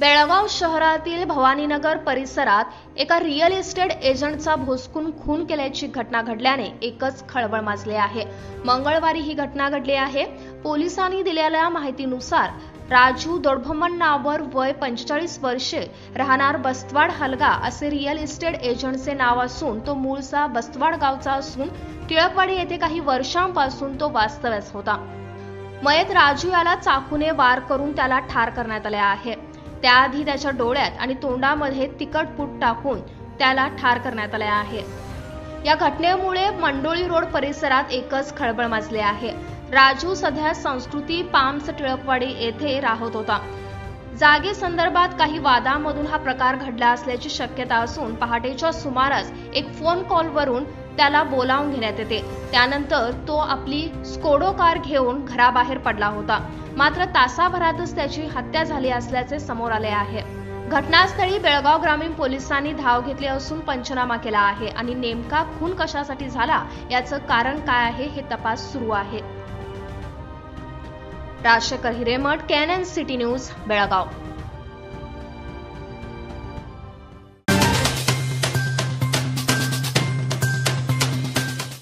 बेळगाव शहरातील भवानीनगर परिसरात एका रिअल इस्टेट एजंटचा भोसकून खून केल्याची घटना घडल्याने एकच खळबळ माजली आहे। मंगळवारी ही घटना घडली आहे। पोलिसांनी दिलेल्या माहितीनुसार राजू दोडभमन नावावर वय 45 वर्षे, राहणार बस्तवाड हलगा असे रिअल इस्टेट एजंटचे नाव असून तो मूळचा बस्तवाड गावचा असून टिळकवाडी येथे काही वर्षांपासून तो वास्तव्यास होता। मयत राजू याला चाकूने वार करून त्याला ठार करण्यात आले आहे। त्याआधी त्याच्या डोळ्यात आणि तोंडामध्ये तिखट पूट टाकून त्याला ठार करण्यात आले आहे। या घटनेमुळे मंडोळी रोड परिसरात एकच खळबळ माजली आहे। राजू सध्या संस्कृती पाम्स टिळकवाडी येथे राहत होता। जागेसंदर्भात काही वादांमधून हा प्रकार घडला असल्याची शक्यता असून पहाटेच्या सुमारास एक फोन कॉलवरून त्याला बोलावून घेण्यात येते। त्यानंतर तो आपली स्कोडो कार घेऊन घराबाहेर पडला होता। मात्र तासाभरातच त्याची हत्या झाली असल्याचे समोर आले आहे। घटनास्थळी बेळगाव ग्रामीण पोलिसांनी धाव घेतली असून पंचनामा केला आहे आणि नेमका खून कशासाठी झाला याचं कारण काय आहे हे तपास सुरू आहे। Rajshekhar Hiremath, KNN city news, Belgaum.